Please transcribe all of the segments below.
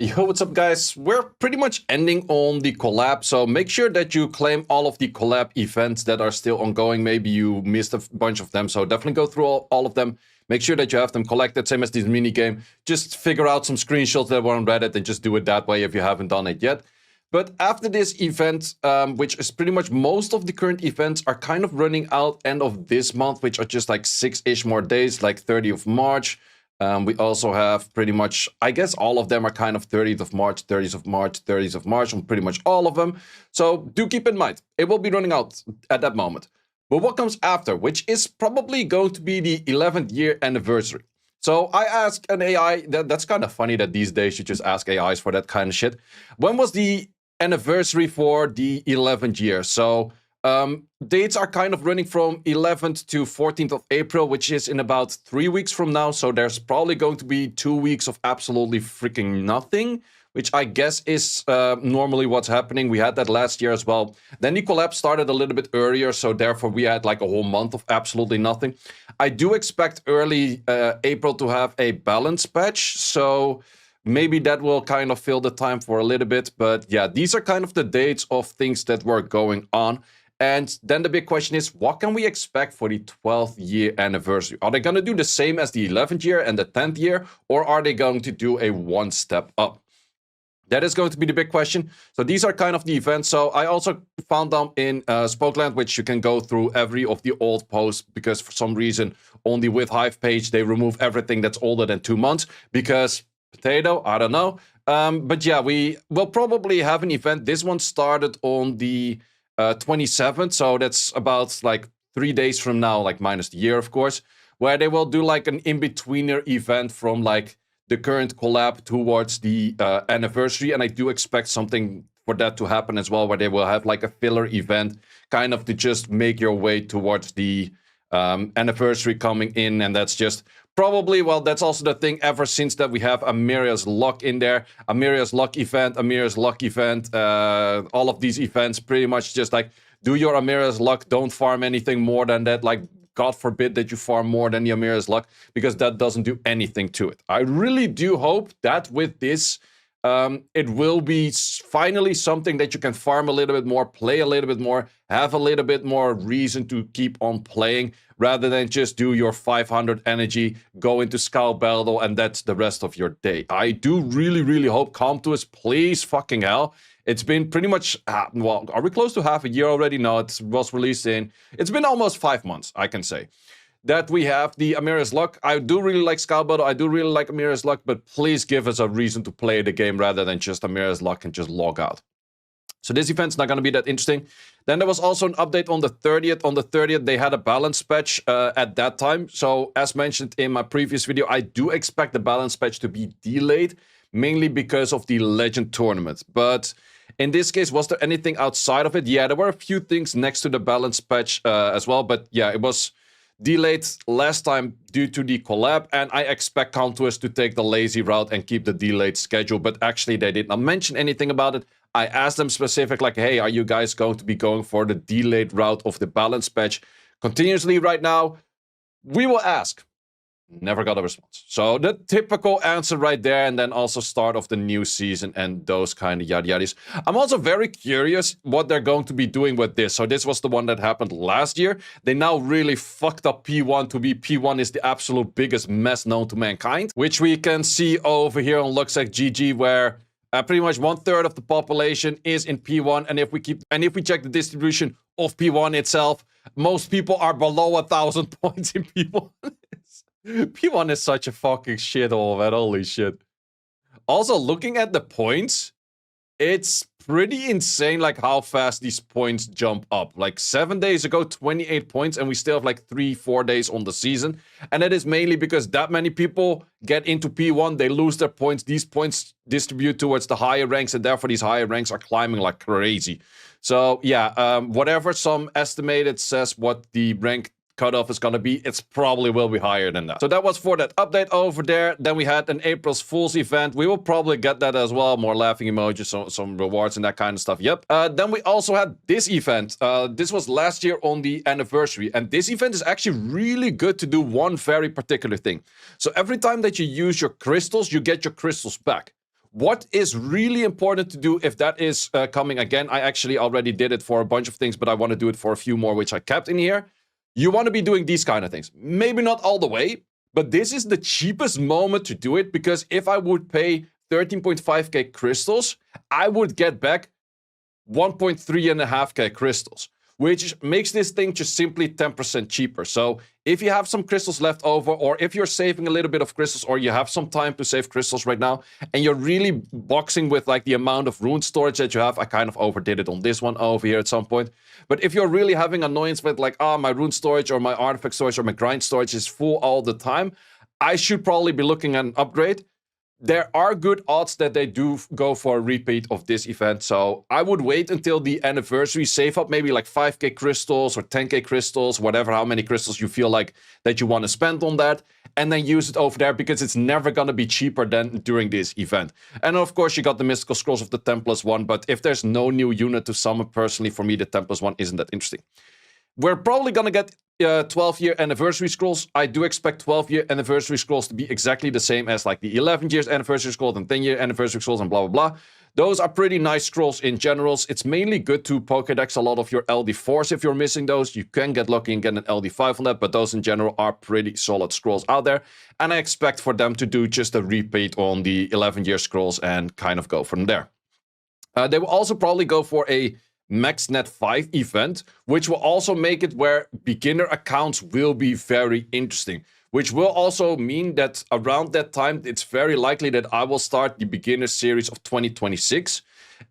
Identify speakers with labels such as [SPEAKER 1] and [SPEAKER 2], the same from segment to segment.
[SPEAKER 1] Yo, what's up, guys? We're pretty much ending on the collab, so make sure that you claim all of the collab events that are still ongoing. Maybe you missed a bunch of them, so definitely go through all of them. Make sure that you have them collected, same as this mini game. Just figure out some screenshots that were on Reddit and just do it that way if you haven't done it yet. But after this event, which is pretty much most of the current events are kind of running out end of this month, which are just like 6-ish more days, like 30th of March. We also have pretty much, I guess all of them are kind of 30th of March, 30th of March, 30th of March, on pretty much all of them. So do keep in mind, it will be running out at that moment. But what comes after, which is probably going to be the 11th year anniversary. So I asked an AI, that's kind of funny that these days you just ask AIs for that kind of shit. When was the anniversary for the 11th year? So dates are kind of running from 11th to 14th of April, which is in about 3 weeks from now. So there's probably going to be 2 weeks of absolutely freaking nothing, which I guess is normally what's happening. We had that last year as well. Then the collab started a little bit earlier, so therefore we had like a whole month of absolutely nothing. I do expect early April to have a balance patch, so maybe that will kind of fill the time for a little bit. But yeah, these are kind of the dates of things that were going on. And then the big question is, what can we expect for the 12th year anniversary? Are they going to do the same as the 11th year and the 10th year, or are they going to do a one step up? That is going to be the big question. So these are kind of the events. So I also found them in Spokeland, which you can go through every of the old posts, because for some reason on the With Hive page, they remove everything that's older than 2 months because potato, I don't know. But yeah, we will probably have an event. This one started on the 27th, so that's about like 3 days from now, like minus the year, of course, where they will do like an in-betweener event from like the current collab towards the anniversary. And I do expect something for that to happen as well, where they will have like a filler event kind of to just make your way towards the anniversary coming in. And that's just probably, well, that's also the thing ever since that we have Amiria's Luck in there. Amiria's Luck event, Amiria's Luck event, all of these events pretty much just like, do your Amiria's Luck, don't farm anything more than that. Like, God forbid that you farm more than the Amiria's Luck, because that doesn't do anything to it. I really do hope that with this, it will be finally something that you can farm a little bit more, play a little bit more, have a little bit more reason to keep on playing, rather than just do your 500 energy, go into Scout Battle, and that's the rest of your day. I do really, really hope, come to us, please fucking hell. It's been pretty much, well, are we close to half a year already? No, it was released it's been almost 5 months, I can say, that we have the Amiria's Luck. I do really like Scout Battle, I do really like Amiria's Luck, but please give us a reason to play the game rather than just Amiria's Luck and just log out. So this event's not going to be that interesting. Then there was also an update on the 30th. On the 30th, they had a balance patch at that time. So as mentioned in my previous video, I do expect the balance patch to be delayed, mainly because of the Legend tournament. But in this case, was there anything outside of it? Yeah, there were a few things next to the balance patch as well. But yeah, it was delayed last time due to the collab. And I expect Contours to take the lazy route and keep the delayed schedule. But actually, they did not mention anything about it. I asked them specific, like, hey, are you guys going to be going for the delayed route of the balance patch continuously right now? We will ask. Never got a response. So the typical answer right there, and then also start of the new season and those kind of yada yadas. I'm also very curious what they're going to be doing with this. So this was the one that happened last year. They now really fucked up P1 to be P1 is the absolute biggest mess known to mankind, which we can see over here on Luxec GG, where pretty much 1/3 of the population is in P1, and if we check the distribution of P1 itself, most people are below 1,000 points in P1. P1 is such a fucking shithole, man. Holy shit. Also, looking at the points, it's pretty insane, like, how fast these points jump up. Like, 7 days ago, 28 points, and we still have, like, 3-4 days on the season. And it is mainly because that many people get into P1, they lose their points. These points distribute towards the higher ranks, and therefore these higher ranks are climbing like crazy. So, yeah, whatever some estimated says what the rank cutoff is gonna be, it's probably will be higher than that. So that was for that update over there. Then we had an April's Fool's event. We will probably get that as well. More laughing emojis, some rewards and that kind of stuff. Yep. Then we also had this event. This was last year on the anniversary. And this event is actually really good to do one very particular thing. So every time that you use your crystals, you get your crystals back. What is really important to do if that is coming again, I actually already did it for a bunch of things, but I want to do it for a few more, which I kept in here. You want to be doing these kind of things. Maybe not all the way, but this is the cheapest moment to do it, because if I would pay 13.5k crystals, I would get back 1.3.5k crystals, which makes this thing just simply 10% cheaper. So if you have some crystals left over, or if you're saving a little bit of crystals, or you have some time to save crystals right now, and you're really boxing with like the amount of rune storage that you have, I kind of overdid it on this one over here at some point. But if you're really having annoyance with like, my rune storage or my artifact storage or my grind storage is full all the time, I should probably be looking at an upgrade. There are good odds that they do go for a repeat of this event, so I would wait until the anniversary, save up maybe like 5k crystals or 10k crystals, whatever, how many crystals you feel like that you want to spend on that, and then use it over there, because it's never going to be cheaper than during this event. And of course, you got the Mystical Scrolls of the 10+1, but if there's no new unit to summon, personally, for me, the 10+1 isn't that interesting. We're probably going to get 12-year anniversary scrolls. I do expect 12-year anniversary scrolls to be exactly the same as like the 11 years anniversary scrolls and 10-year anniversary scrolls and blah, blah, blah. Those are pretty nice scrolls in generals. It's mainly good to Pokédex a lot of your LD4s if you're missing those. You can get lucky and get an LD5 on that, but those in general are pretty solid scrolls out there. And I expect for them to do just a repeat on the 11-year scrolls and kind of go from there. They will also probably go for a MaxNet 5 event, which will also make it where beginner accounts will be very interesting, which will also mean that around that time, it's very likely that I will start the beginner series of 2026.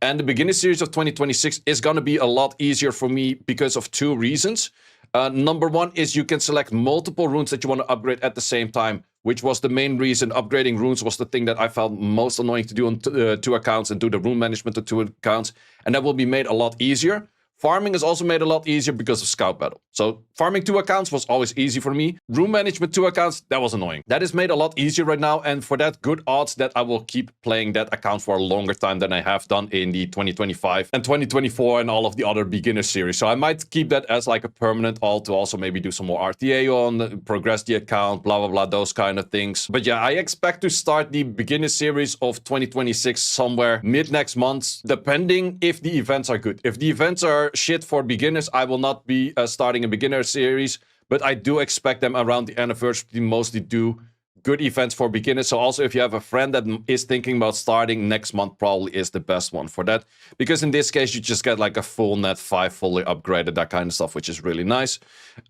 [SPEAKER 1] And the beginner series of 2026 is going to be a lot easier for me because of two reasons. Number one is you can select multiple runes that you want to upgrade at the same time, which was the main reason. Upgrading runes was the thing that I found most annoying to do on two accounts, and do the rune management on two accounts. And that will be made a lot easier. Farming is also made a lot easier because of Scout Battle. So farming two accounts was always easy for me. Rune management two accounts, that was annoying. That is made a lot easier right now, and for that, good odds that I will keep playing that account for a longer time than I have done in the 2025 and 2024 and all of the other beginner series. So I might keep that as like a permanent alt to also maybe do some more RTA on, progress the account, blah, blah, blah, those kind of things. But yeah, I expect to start the beginner series of 2026 somewhere mid next month, depending if the events are good. If the events are shit for beginners, I will not be starting a beginner series, but I do expect them around the anniversary to mostly do good events for beginners. So also, if you have a friend that is thinking about starting, next month probably is the best one for that, because in this case you just get like a full net 5 fully upgraded, that kind of stuff, which is really nice.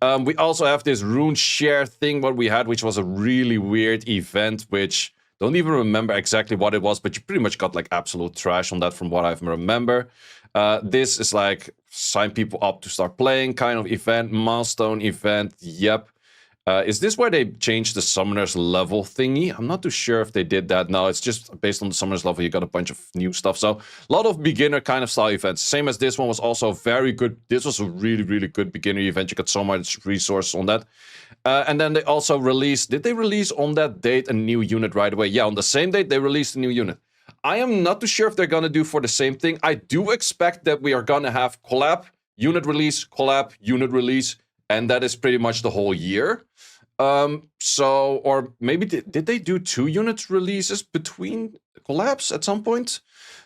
[SPEAKER 1] We also have this rune share thing what we had, which was a really weird event, which don't even remember exactly what it was, but you pretty much got like absolute trash on that from what I remember. This is like sign people up to start playing kind of event, milestone event, yep. Is this where they changed the summoner's level thingy? I'm not too sure if they did that. No, it's just based on the summoner's level, you got a bunch of new stuff. So a lot of beginner kind of style events. Same as this one was also very good. This was a really, really good beginner event. You got so much resource on that. And then they also released, did they release on that date a new unit right away? Yeah, on the same date, they released a new unit. I am not too sure if they're going to do for the same thing. I do expect that we are going to have collab, unit release, and that is pretty much the whole year. Or maybe did they do 2 unit releases between collabs at some point?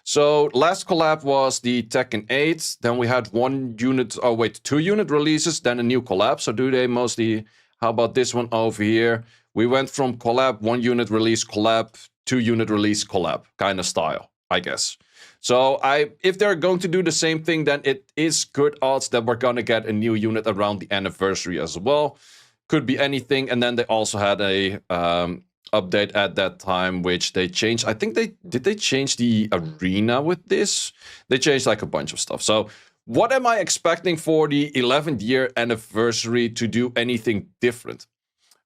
[SPEAKER 1] So last collab was the Tekken 8, then we had 2 unit releases, then a new collab. So do they mostly, how about this one over here? We went from collab, 1 unit release, collab, 2 unit release, collab kind of style, I guess. So if they're going to do the same thing, then it is good odds that we're going to get a new unit around the anniversary as well. Could be anything. And then they also had a update at that time, which they changed. I think did they change the arena with this? They changed like a bunch of stuff. So what am I expecting for the 11th year anniversary to do anything different?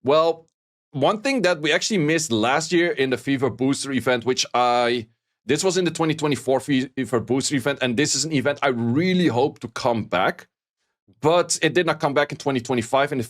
[SPEAKER 1] Well, one thing that we actually missed last year in the Fever Booster event, this was in the 2024 Fever Booster event, and this is an event I really hope to come back, but it did not come back in 2025. In the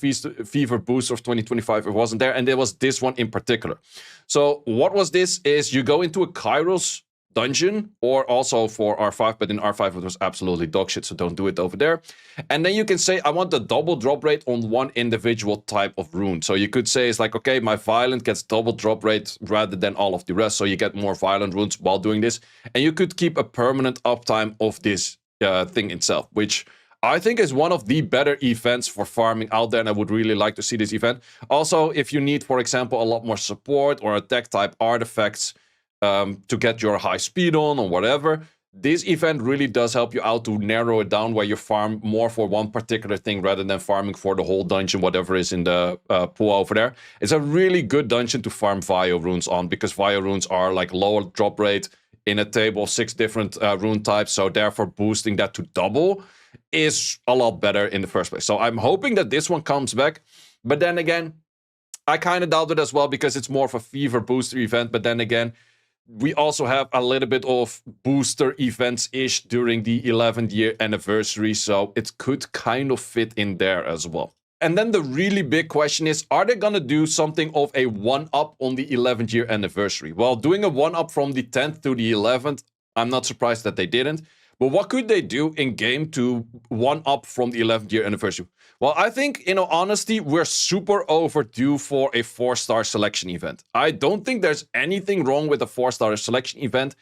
[SPEAKER 1] Fever Booster of 2025, it wasn't there, and there was this one in particular. So what was this is you go into a Kairos dungeon, or also for R5, but in R5 it was absolutely dog shit, so don't do it over there. And then you can say, I want the double drop rate on one individual type of rune. So you could say it's like, okay, my violent gets double drop rate rather than all of the rest, so you get more violent runes while doing this. And you could keep a permanent uptime of this thing itself, which I think is one of the better events for farming out there, and I would really like to see this event. Also, if you need, for example, a lot more support or attack type artifacts to get your high speed on or whatever, this event really does help you out to narrow it down where you farm more for one particular thing rather than farming for the whole dungeon, whatever is in the pool over there. It's a really good dungeon to farm Vio runes on, because Vio runes are like lower drop rate in a table of 6 different rune types, so therefore boosting that to double is a lot better in the first place. So I'm hoping that this one comes back, but then again, I kind of doubt it as well, because it's more of a fever booster event. But then again, we also have a little bit of booster events-ish during the 11th year anniversary, so it could kind of fit in there as well. And then the really big question is, are they gonna do something of a 1-up on the 11th year anniversary? Well, doing a 1-up from the 10th to the 11th, I'm not surprised that they didn't. But what could they do in game to 1-up from the 11th year anniversary? Well, I think, in all honesty, we're super overdue for a 4-star selection event. I don't think there's anything wrong with a 4-star selection event.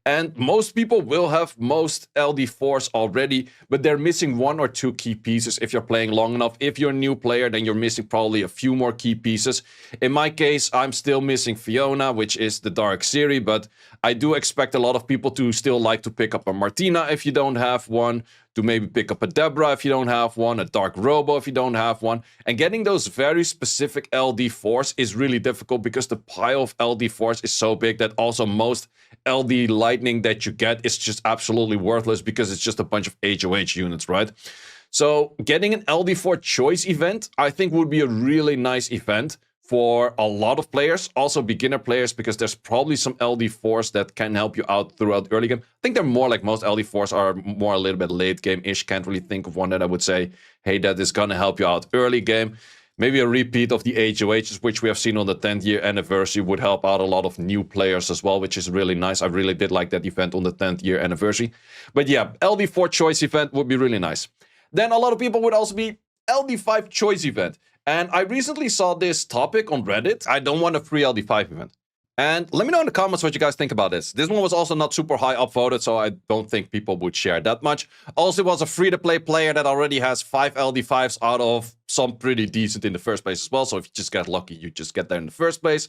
[SPEAKER 1] And most people will have most LD4s already, but they're missing 1 or 2 key pieces if you're playing long enough. If you're a new player, then you're missing probably a few more key pieces. In my case, I'm still missing Fiona, which is the Dark Series, but I do expect a lot of people to still like to pick up a Martina if you don't have one, to maybe pick up a Deborah if you don't have one, a Dark Robo if you don't have one. And getting those very specific LD4s is really difficult, because the pile of LD4s is so big that also most LD Lightning that you get is just absolutely worthless, because it's just a bunch of HOH units, right? So getting an LD4 choice event, I think, would be a really nice event for a lot of players, also beginner players, because there's probably some LD4s that can help you out throughout early game. I think they're more like most LD4s are more a little bit late game-ish. Can't really think of one that I would say, hey, that is gonna help you out early game. Maybe a repeat of the HOHs, which we have seen on the 10th year anniversary, would help out a lot of new players as well, which is really nice. I really did like that event on the 10th year anniversary. But yeah, LD4 choice event would be really nice. Then a lot of people would also be LD5 choice event. And I recently saw this topic on Reddit. I don't want a free LD5 event. And let me know in the comments what you guys think about this. This one was also not super high upvoted, so I don't think people would share that much. Also, it was a free-to-play player that already has 5 LD5s out of some pretty decent in the first place as well. So if you just get lucky, you just get there in the first place.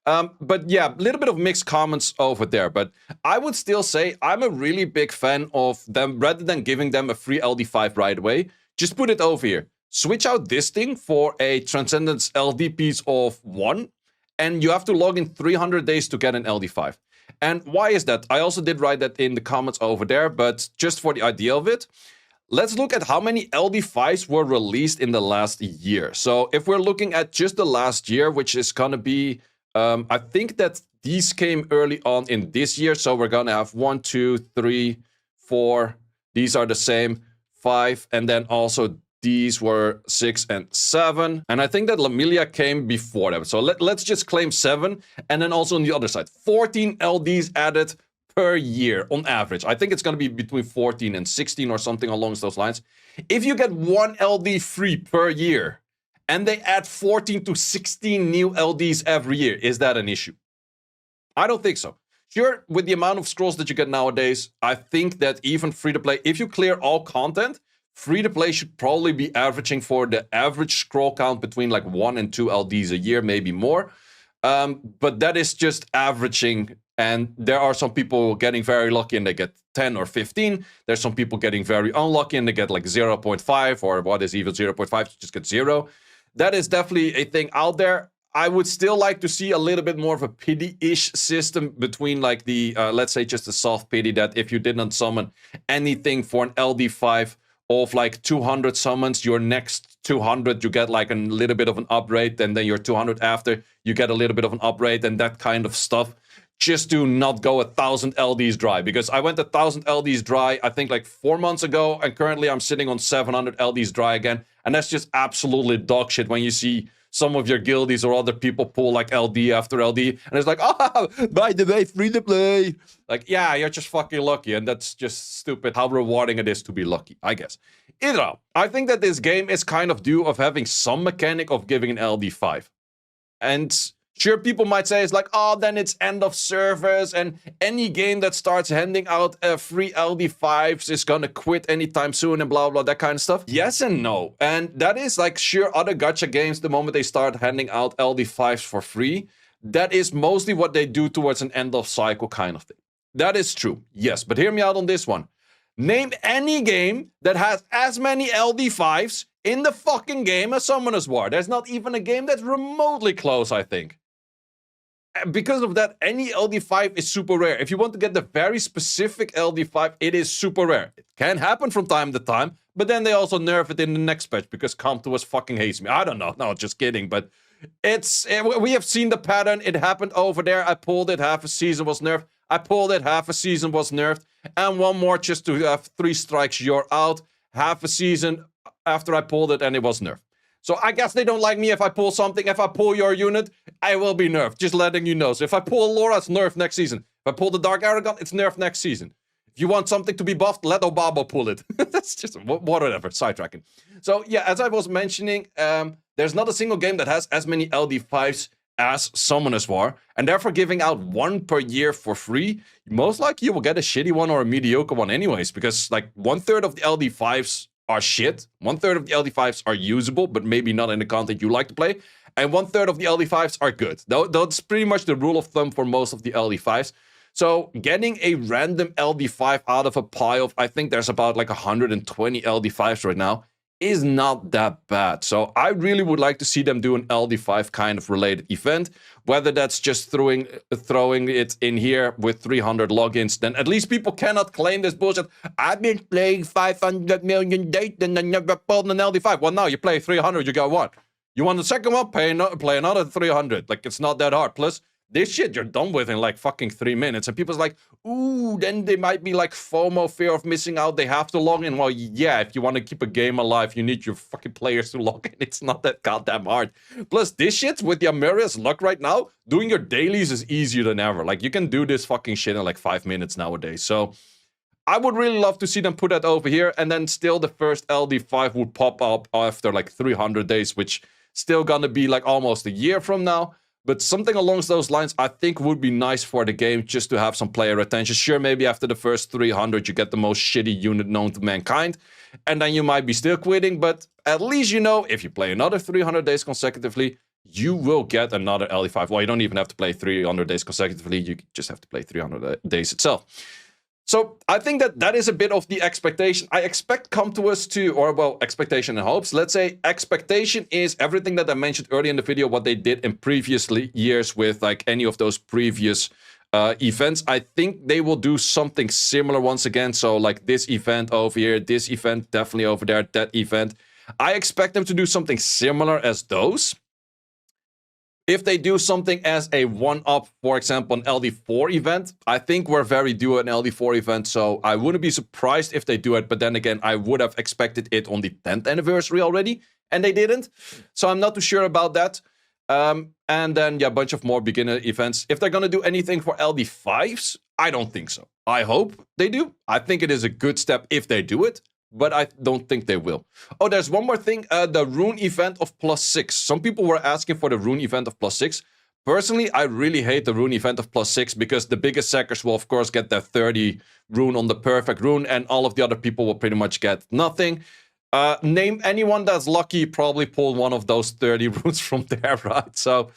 [SPEAKER 1] But yeah, a little bit of mixed comments over there. But I would still say I'm a really big fan of them. Rather than giving them a free LD5 right away, just put it over here. Switch out this thing for a Transcendence LD piece of 1, and you have to log in 300 days to get an LD5. And why is that? I also did write that in the comments over there, but just for the idea of it, let's look at how many LD5s were released in the last year. So if we're looking at just the last year, which is going to be, I think that these came early on in this year. So we're going to have 1, 2, 3, 4. These are the same, 5, and then also these were 6 and 7. And I think that Lamilia came before them. So let's just claim 7. And then also on the other side, 14 LDs added per year on average. I think it's going to be between 14 and 16 or something along those lines. If you get 1 LD free per year, and they add 14 to 16 new LDs every year, is that an issue? I don't think so. Sure, with the amount of scrolls that you get nowadays, I think that even free-to-play, if you clear all content, free-to-play should probably be averaging for the average scroll count between like 1 and 2 LDs a year, maybe more. But that is just averaging, and there are some people getting very lucky and they get 10 or 15. There's some people getting very unlucky and they get like 0.5, or what is even 0.5, you just get 0. That is definitely a thing out there. I would still like to see a little bit more of a pity-ish system between like the, let's say just a soft pity, that if you didn't summon anything for an LD5 of like 200 summons, your next 200 you get like a little bit of an upgrade, and then your 200 after you get a little bit of an upgrade, and that kind of stuff. Just to not go 1,000 LDs dry, because I went 1,000 LDs dry I think like 4 months ago, and currently I'm sitting on 700 LDs dry again, and that's just absolutely dog shit when you see some of your guildies or other people pull like LD after LD, and it's like, oh, by the way, free to play. Like, yeah, you're just fucking lucky, and that's just stupid how rewarding it is to be lucky, I guess. Either way, I think that this game is kind of due of having some mechanic of giving an LD5. And sure, people might say it's like, oh, then it's end of service, and any game that starts handing out free LD5s is gonna quit anytime soon and blah, blah, that kind of stuff. Yes and no. And that is like, sure, other gacha games, the moment they start handing out LD5s for free, that is mostly what they do towards an end of cycle kind of thing. That is true, yes, but hear me out on this one. Name any game that has as many LD5s in the fucking game as Summoner's War. There's not even a game that's remotely close, I think. Because of that, any LD5 is super rare. If you want to get the very specific LD5, it is super rare. It can happen from time to time, but then they also nerf it in the next patch because Comtois fucking hates me. I don't know. No, just kidding, but we have seen the pattern. It happened over there. I pulled it, half a season was nerfed. I pulled it, half a season was nerfed. And one more just to have 3 strikes, you're out. Half a season after I pulled it and it was nerfed. So I guess they don't like me if I pull something. If I pull your unit, I will be nerfed. Just letting you know. So if I pull Laura, it's nerfed next season. If I pull the Dark Aragon, it's nerfed next season. If you want something to be buffed, let Obama pull it. That's just whatever, sidetracking. So yeah, as I was mentioning, there's not a single game that has as many LD5s as Summoner's War, and therefore giving out 1 per year for free, most likely you will get a shitty one or a mediocre one anyways, because like 1/3 of the LD5s are shit, 1/3 of the LD5s are usable, but maybe not in the content you like to play, and 1/3 of the LD5s are good. That's pretty much the rule of thumb for most of the LD5s. So getting a random LD5 out of a pile, I think there's about like 120 LD5s right now, is not that bad. So I really would like to see them do an LD5 kind of related event, whether that's just throwing it in here with 300 logins, then at least people cannot claim this bullshit. I've been playing 500 million days and I never pulled an LD5. Well, now you play 300, you got one. You want the second one? Play another 300. Like, it's not that hard. Plus, this shit you're done with in like fucking 3 minutes. And people's like, ooh, then they might be like FOMO, fear of missing out. They have to log in. Well, yeah, if you want to keep a game alive, you need your fucking players to log in. It's not that goddamn hard. Plus, this shit with the Amelia's luck right now, doing your dailies is easier than ever. Like, you can do this fucking shit in like 5 minutes nowadays. So I would really love to see them put that over here. And then still the first LD5 would pop up after like 300 days, which still gonna be like almost a year from now. But something along those lines, I think, would be nice for the game, just to have some player retention. Sure, maybe after the first 300, you get the most shitty unit known to mankind, and then you might be still quitting, but at least you know, if you play another 300 days consecutively, you will get another LD5. Well, you don't even have to play 300 days consecutively, you just have to play 300 days itself. So I think that is a bit of the expectation. I expect come to us to, or well, expectation and hopes. Let's say expectation is everything that I mentioned earlier in the video, what they did in previous years with like any of those previous events. I think they will do something similar once again. So like this event over here, this event definitely over there, that event. I expect them to do something similar as those. If they do something as a one-up, for example, an LD4 event, I think we're very due an LD4 event, so I wouldn't be surprised if they do it, but then again, I would have expected it on the 10th anniversary already, and they didn't, so I'm not too sure about that. And then, yeah, a bunch of more beginner events. If they're gonna do anything for LD5s, I don't think so. I hope they do. I think it is a good step if they do it, but I don't think they will. Oh, there's one more thing. The rune event of +6. Some people were asking for the rune event of +6. Personally, I really hate the rune event of +6 because the biggest sackers will, of course, get their 30 rune on the perfect rune, and all of the other people will pretty much get nothing. Name anyone that's lucky, probably pull one of those 30 runes from there, right? So,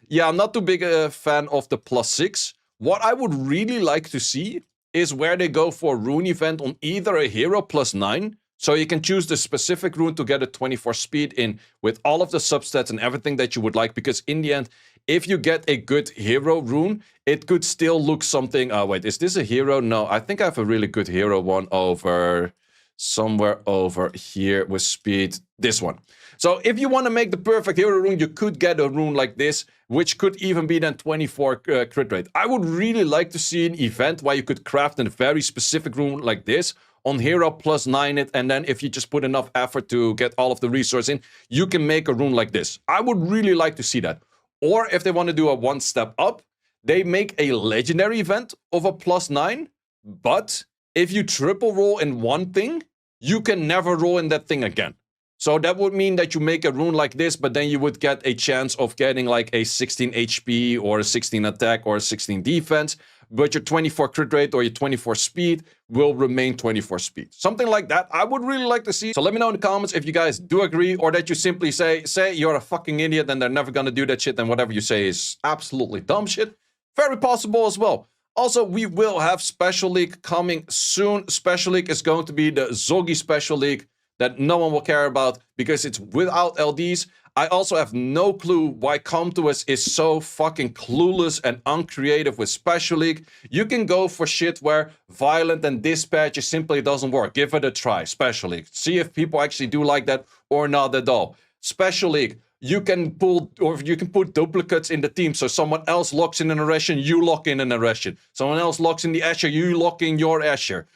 [SPEAKER 1] yeah, I'm not too big a fan of the +6. What I would really like to see is where they go for a rune event on either a hero +9, so you can choose the specific rune to get a 24 speed in with all of the substats and everything that you would like, because in the end, if you get a good hero rune, it could still look something... Oh, wait, is this a hero? No, I think I have a really good hero one over... somewhere over here with speed, this one. So if you want to make the perfect hero rune, you could get a rune like this, which could even be then 24 crit rate. I would really like to see an event where you could craft a very specific rune like this on hero +9 it, and then if you just put enough effort to get all of the resource in, you can make a rune like this. I would really like to see that. Or if they want to do a one step up, they make a legendary event of a +9, but if you triple roll in one thing, you can never roll in that thing again. So that would mean that you make a rune like this, but then you would get a chance of getting like a 16 HP or a 16 attack or a 16 defense, but your 24 crit rate or your 24 speed will remain 24 speed. Something like that I would really like to see. So let me know in the comments if you guys do agree, or that you simply say you're a fucking idiot and they're never gonna do that shit, and whatever you say is absolutely dumb shit. Very possible as well. Also, we will have Special League coming soon. Special League is going to be the Zoggy Special League that no one will care about because it's without LDs. I also have no clue why Comtois is so fucking clueless and uncreative with Special League. You can go for shit where Violent and Dispatch simply doesn't work. Give it a try, Special League. See if people actually do like that or not at all. Special League, you can pull, or you can put duplicates in the team, so someone else locks in an Aggression, you lock in an Aggression. Someone else locks in the Asher, you lock in your Asher.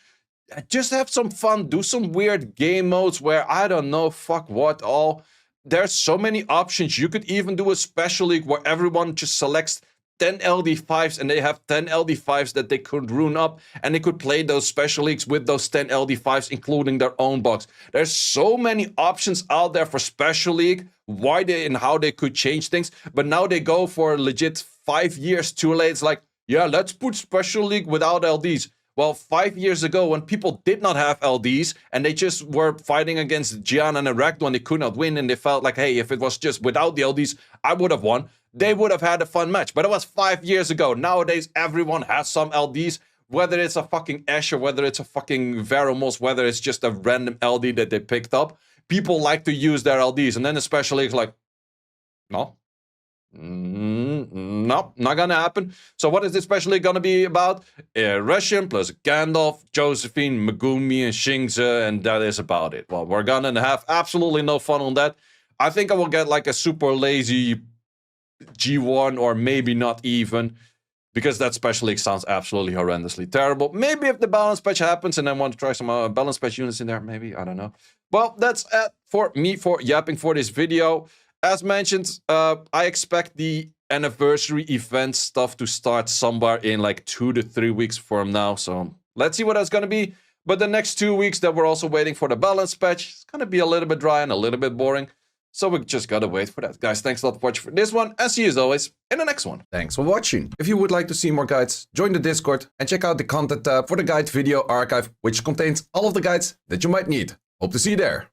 [SPEAKER 1] Just have some fun, do some weird game modes where, I don't know, fuck what all. There's so many options. You could even do a Special League where everyone just selects 10 LD5s and they have 10 LD5s that they could rune up, and they could play those Special Leagues with those 10 LD5s, including their own box. There's so many options out there for Special League, why they and how they could change things, but now they go for legit 5 years too late. It's like, yeah, let's put Special League without LDs. Well, 5 years ago, when people did not have LDs and they just were fighting against Gian and Erecto and they could not win, and they felt like, hey, if it was just without the LDs, I would have won. They would have had a fun match. But it was 5 years ago. Nowadays, everyone has some LDs, whether it's a fucking Asher, whether it's a fucking Veromos, whether it's just a random LD that they picked up. People like to use their LDs, and then especially it's like, no. Nope, not gonna happen. So what is this especially gonna be about? Russian plus Gandalf, Josephine, Megumi, and Xingzi, and that is about it. Well, we're gonna have absolutely no fun on that. I think I will get like a super lazy G1, or maybe not even, because that Special League sounds absolutely horrendously terrible. Maybe if the balance patch happens and I want to try some balance patch units in there, maybe, I don't know. Well, that's it for me for yapping for this video. As mentioned, I expect the anniversary event stuff to start somewhere in like 2 to 3 weeks from now. So let's see what that's going to be. But the next 2 weeks that we're also waiting for the balance patch, it's going to be a little bit dry and a little bit boring. So we just got to wait for that. Guys, thanks a lot for watching for this one. And see you as always in the next one. Thanks for watching. If you would like to see more guides, join the Discord and check out the content tab for the guide video archive, which contains all of the guides that you might need. Hope to see you there.